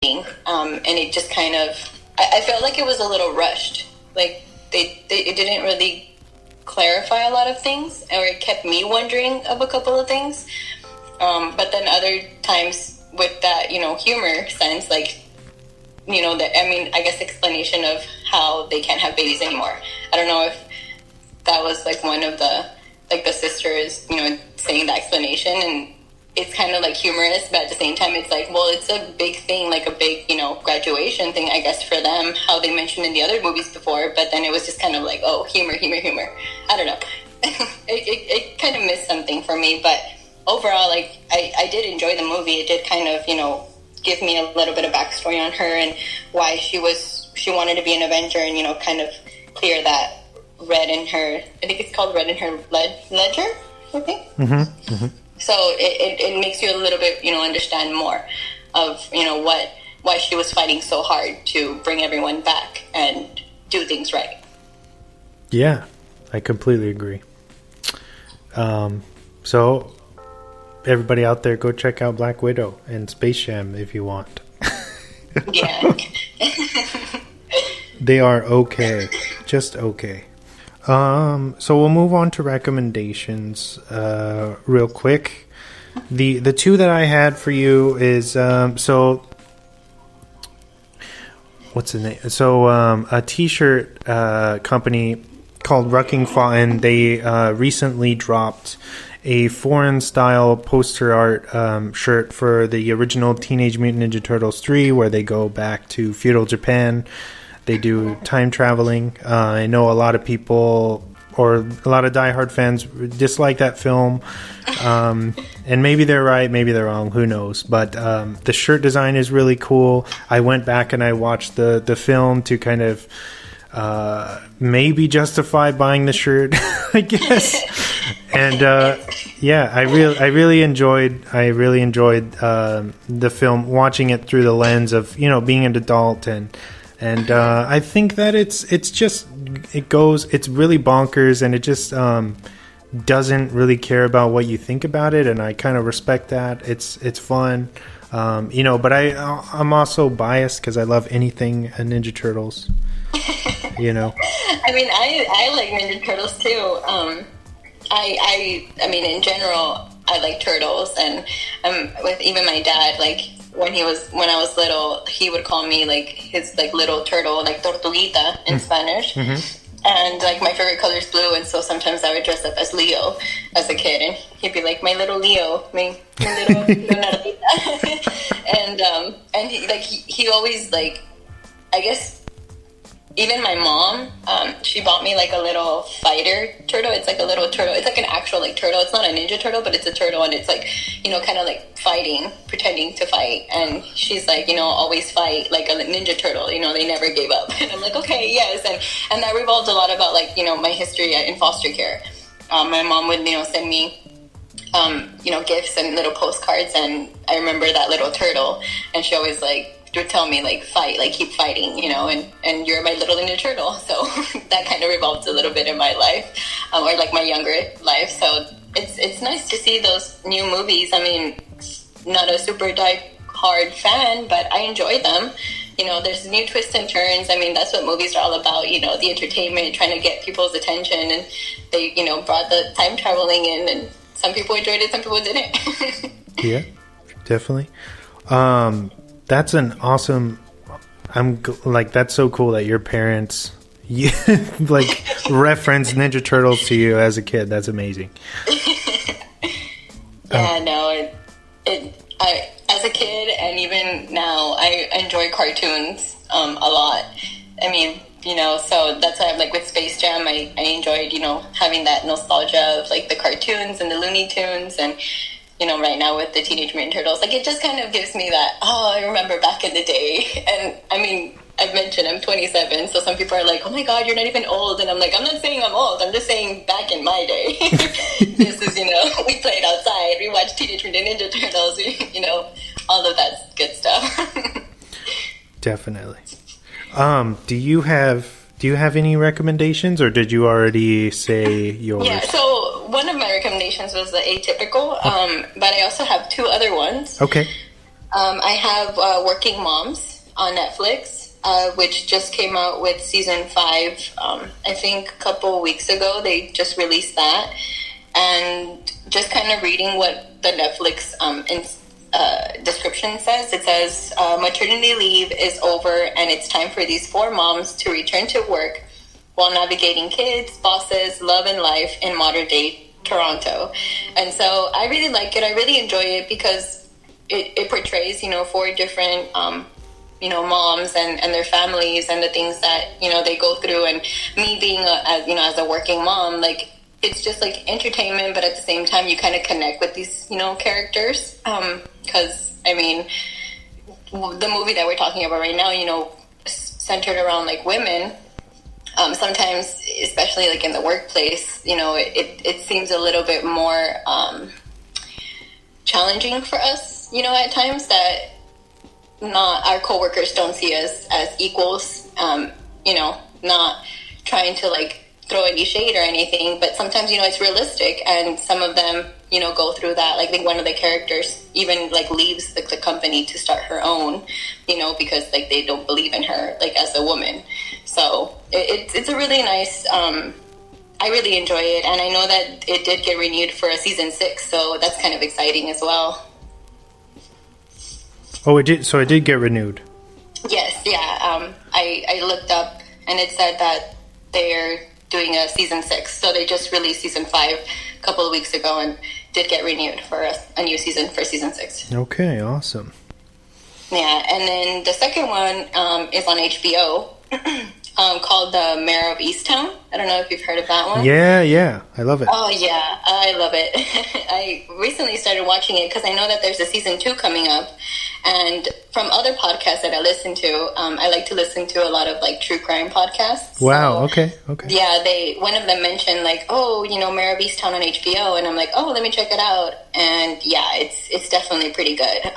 and it just kind of, I felt like it was a little rushed. Like it didn't really clarify a lot of things, or it kept me wondering of a couple of things. But then other times with that, humor sense, like, I guess explanation of how they can't have babies anymore. I don't know if that was like one of the sisters, saying the explanation, and it's kind of like humorous, but at the same time, it's like, well, it's a big thing, like a big, graduation thing, I guess, for them, how they mentioned in the other movies before, but then it was just kind of like, oh, humor. I don't know. it kind of missed something for me, but overall, like, I did enjoy the movie. It did kind of, give me a little bit of backstory on her and why she wanted to be an Avenger, and, kind of clear that red in her, I think it's called red in her ledger, I think. Mm-hmm. Mm-hmm. So it makes you a little bit, understand more of, why she was fighting so hard to bring everyone back and do things right. Yeah, I completely agree. So everybody out there, go check out Black Widow and Space Jam if you want. Yeah. They are okay. Just okay. So we'll move on to recommendations real quick. The two that I had for you is so what's the name? So a t-shirt company called ROCKFORD, and they recently dropped a foreign style poster art shirt for the original Teenage Mutant Ninja Turtles 3, where they go back to feudal Japan. They do time traveling. I know a lot of people, or a lot of diehard fans, dislike that film. And maybe they're right, maybe they're wrong, who knows. But the shirt design is really cool. I went back and I watched the film to kind of maybe justify buying the shirt, I guess. And I really enjoyed the film, watching it through the lens of being an adult, and I think that it's really bonkers, and it just doesn't really care about what you think about it, and I kind of respect that. It's fun, but I'm also biased because I love anything Ninja Turtles. I mean, I like Ninja Turtles too. I mean, in general, I like turtles, and with even my dad, like when I was little, he would call me like his like little turtle, like tortuguita in Spanish. Mm-hmm. And like my favorite color is blue, and so sometimes I would dress up as Leo as a kid, and he'd be like, my little Leo, my little Leonardita. and he always, like, I guess even my mom, she bought me like a little fighter turtle. It's like a little turtle. It's like an actual like turtle. It's not a ninja turtle, but it's a turtle, and it's like, kind of like fighting, pretending to fight. And she's like, always fight like a ninja turtle. They never gave up. And I'm like, okay, yes. And that revolved a lot about like, my history in foster care. My mom would, send me, gifts and little postcards. And I remember that little turtle, and she always like, would tell me like fight, like keep fighting, and you're my little Ninja Turtle. So that kind of revolves a little bit in my life, or like my younger life. So it's nice to see those new movies. I mean, not a super die-hard fan, but I enjoy them. There's new twists and turns. I mean, that's what movies are all about. The entertainment, trying to get people's attention, and they brought the time traveling in, and some people enjoyed it, some people didn't. Yeah, definitely. That's an awesome. That's so cool that your parents like reference Ninja Turtles to you as a kid. That's amazing. No, as a kid and even now, I enjoy cartoons a lot. I mean, so that's why I'm like with Space Jam. I enjoyed having that nostalgia of like the cartoons and the Looney Tunes, and right now with the Teenage Mutant Turtles, like it just kind of gives me that, I remember back in the day. And I mean, I've mentioned I'm 27, so some people are like, oh my God, you're not even old. And I'm like, I'm not saying I'm old, I'm just saying back in my day. This is, we played outside, we watched Teenage Mutant Ninja Turtles, all of that good stuff. Definitely. Do you have any recommendations, or did you already say yours? Yeah, so one of my recommendations was the Atypical, but I also have two other ones. Okay. I have Working Moms on Netflix, which just came out with season 5. I think a couple weeks ago they just released that, and just kind of reading what the Netflix description says. It says maternity leave is over, and it's time for these 4 moms to return to work while navigating kids, bosses, love, and life in modern day Toronto. And so I really like it. I really enjoy it because it portrays, 4 different, moms and their families and the things that, they go through. And me being, as a working mom, like, it's just like entertainment, but at the same time, you kind of connect with these, characters. Because, I mean, the movie that we're talking about right now, centered around like women. Sometimes, especially like in the workplace, it seems a little bit more challenging for us, at times, that not our coworkers don't see us as equals, not trying to like throw any shade or anything, but sometimes, it's realistic, and some of them, go through that. Like, I think one of the characters even like leaves the company to start her own, because like they don't believe in her like as a woman. So it's a really nice, I really enjoy it, and I know that it did get renewed for a season 6, so that's kind of exciting as well. Oh, it did. So it did get renewed. Yes, yeah. I looked up, and it said that they're doing a season 6. So they just released season 5 a couple of weeks ago, and did get renewed for a new season for season 6. Okay, awesome. Yeah, and then the second one is on HBO. Called The Mayor of Easttown. I don't know if you've heard of that one. Yeah, I love it. Oh yeah, I love it. I recently started watching it because I know that there's a season 2 coming up, and from other podcasts that I listen to, I like to listen to a lot of like true crime podcasts. Wow. So, okay. Yeah, one of them mentioned like, Mayor of Easttown on HBO, and I'm like, let me check it out, and yeah, it's definitely pretty good.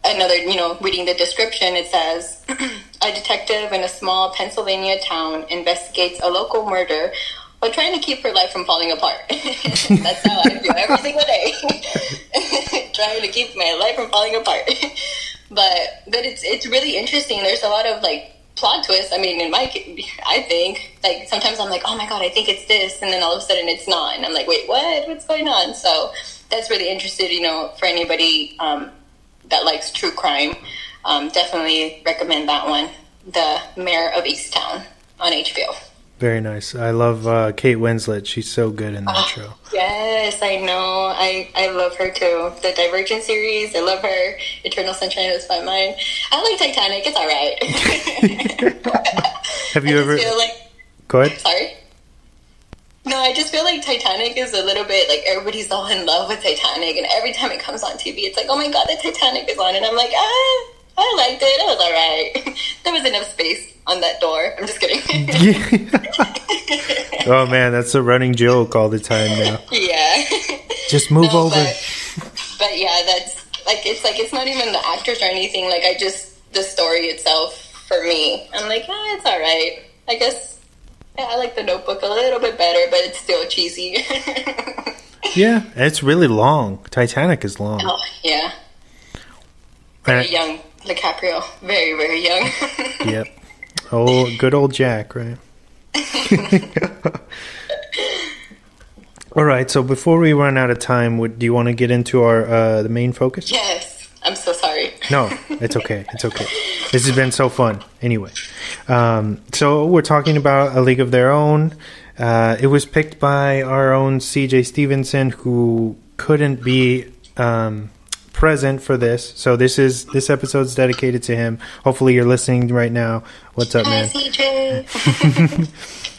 Another, reading the description, it says, a detective in a small Pennsylvania town investigates a local murder while trying to keep her life from falling apart. That's how I feel every single day. Trying to keep my life from falling apart. But it's really interesting. There's a lot of, like, plot twists. I mean, I think, like, sometimes I'm like, oh my God, I think it's this. And then all of a sudden it's not. And I'm like, wait, what? What's going on? So that's really interesting, for anybody that likes true crime. Definitely recommend that one, The Mayor of Easttown on HBO. Very nice. I love Kate Winslet. She's so good in that show. Yes, I know. I love her too. The Divergent series, I love her. Eternal Sunshine of the Spotless Mind. I like Titanic. It's all right. Have you ever... Go ahead. Sorry? No, I just feel like Titanic is a little bit like everybody's all in love with Titanic, and every time it comes on TV, it's like, oh my God, the Titanic is on, and I'm like, I liked it. It was all right. There was enough space on that door. I'm just kidding. Oh man, that's a running joke all the time now. Yeah. Just move over. But yeah, that's it's not even the actors or anything. Like, the story itself for me, I'm like, it's all right. I guess. Yeah, I like The Notebook a little bit better, but it's still cheesy. Yeah, it's really long. Titanic is long. Oh, yeah. Very young. DiCaprio. Very, very young. Yep. Oh, good old Jack, right? All right, so before we run out of time, do you want to get into our the main focus? Yes. I'm so sorry. No, it's okay. It's okay. This has been so fun. Anyway, so we're talking about A League of Their Own. It was picked by our own CJ Stevenson, who couldn't be present for this. So this episode's dedicated to him. Hopefully you're listening right now. What's up, man? Hi, CJ.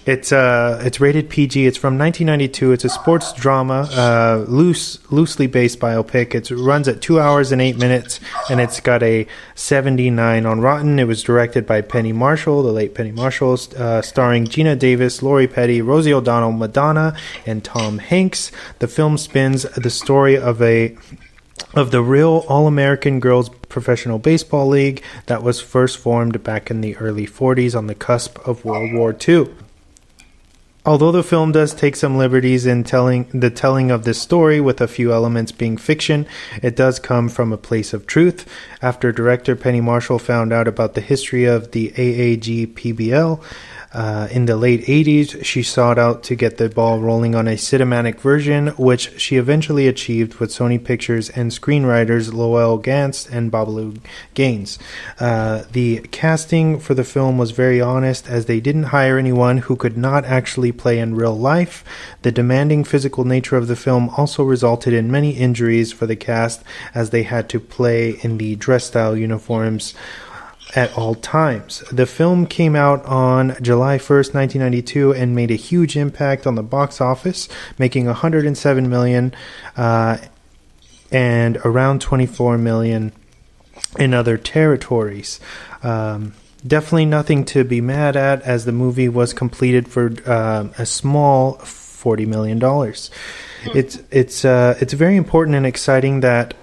It's rated PG. It's from 1992. It's a sports drama, loosely based biopic. It runs at 2 hours and 8 minutes, and it's got a 79 on Rotten. It was directed by Penny Marshall, the late Penny Marshall, starring Gina Davis, Lori Petty, Rosie O'Donnell, Madonna, and Tom Hanks. The film spins the story of the real All-American Girls Professional Baseball League that was first formed back in the early 40s on the cusp of World War II. Although the film does take some liberties in telling of this story, with a few elements being fiction, it does come from a place of truth. After director Penny Marshall found out about the history of the AAGPBL in the late 80s, she sought out to get the ball rolling on a cinematic version, which she eventually achieved with Sony Pictures and screenwriters Lowell Gantz and Babalu Gaines. The casting for the film was very honest, as they didn't hire anyone who could not actually play in real life. The demanding physical nature of the film also resulted in many injuries for the cast, as they had to play in the dress-style uniforms at all times. The film came out on July 1st, 1992, and made a huge impact on the box office, making $107 million and around $24 million in other territories. Definitely nothing to be mad at, as the movie was completed for a small $40 million. It's very important and exciting that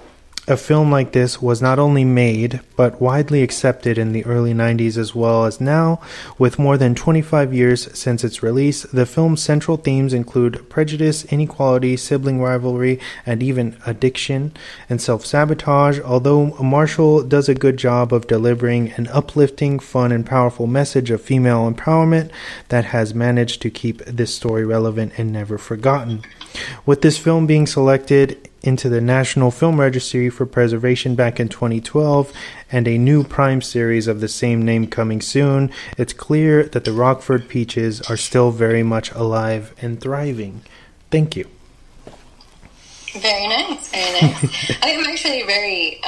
a film like this was not only made, but widely accepted in the early 90s as well as now. With more than 25 years since its release, the film's central themes include prejudice, inequality, sibling rivalry, and even addiction and self-sabotage. Although Marshall does a good job of delivering an uplifting, fun, and powerful message of female empowerment that has managed to keep this story relevant and never forgotten. With this film being selected into the National Film Registry for preservation back in 2012, and a new Prime series of the same name coming soon, it's clear that the Rockford Peaches are still very much alive and thriving. Thank you. Very nice, very nice. I'm actually very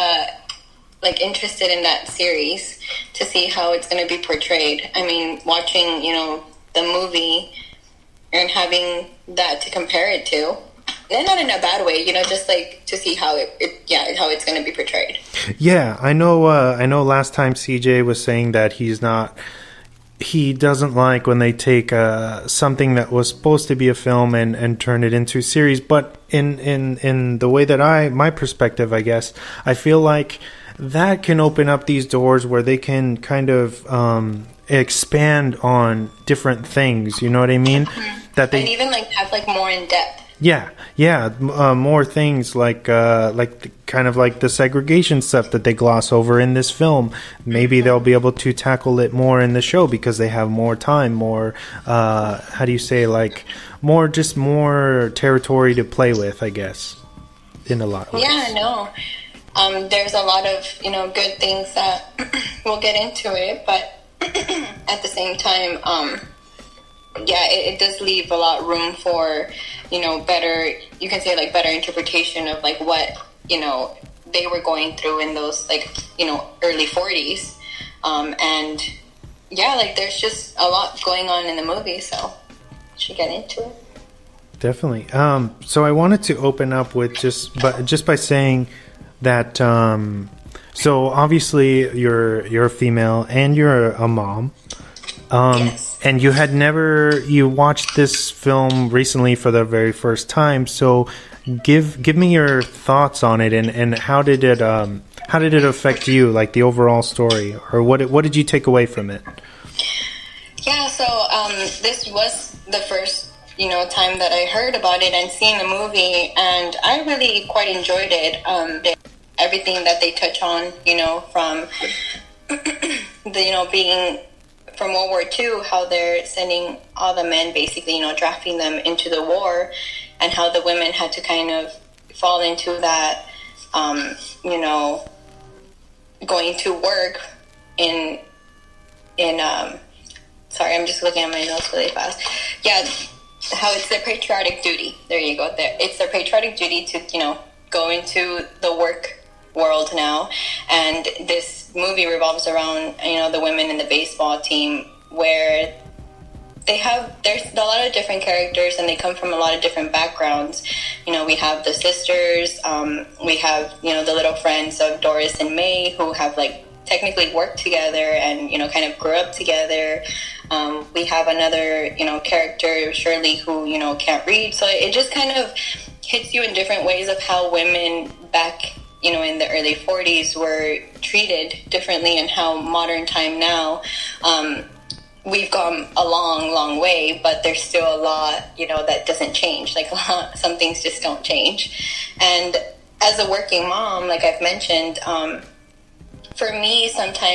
interested in that series to see how it's going to be portrayed. I mean, watching, the movie and having that to compare it to, and not in a bad way, just like to see how how it's going to be portrayed. Yeah, I know last time CJ was saying that he doesn't like when they take something that was supposed to be a film and turn it into a series. But in the way that my perspective, I guess, I feel like that can open up these doors where they can kind of expand on different things. You know what I mean? Mm-hmm. That they and even have more in depth. Yeah, more things like kind of like the segregation stuff that they gloss over in this film. Maybe they'll be able to tackle it more in the show because they have more time, more more territory to play with, I guess, in a lot of ways. Yeah, no. There's a lot of good things that we'll get into it, but at the same time, it does leave a lot of room for, better, you can say better interpretation of what, they were going through in those early 40s. And there's just a lot going on in the movie, so should get into it. Definitely. So I wanted to open up with just by saying that, so obviously you're a female and you're a mom. Yes. And you watched this film recently for the very first time. So give me your thoughts on it, and how did it affect you, like the overall story, or what did you take away from it? Yeah, so this was the first time that I heard about it and seen the movie, and I really quite enjoyed it. Everything that they touch on, from being from World War II, how they're sending all the men, basically, drafting them into the war, and how the women had to kind of fall into that, going to work in sorry, I'm just looking at my notes really fast. Yeah, how it's their patriotic duty. There you go. It's their patriotic duty to, go into the work world now, and this movie revolves around the women in the baseball team, where there's a lot of different characters and they come from a lot of different backgrounds. We have the sisters, we have the little friends of Doris and May, who have technically worked together and kind of grew up together. We have another character, Shirley, who can't read, so it just kind of hits you in different ways of how women back in the early 40s were treated differently, and how modern time now, we've gone a long way, but there's still a lot, that doesn't change. Like some things just don't change. And as a working mom, like I've mentioned, for me, sometimes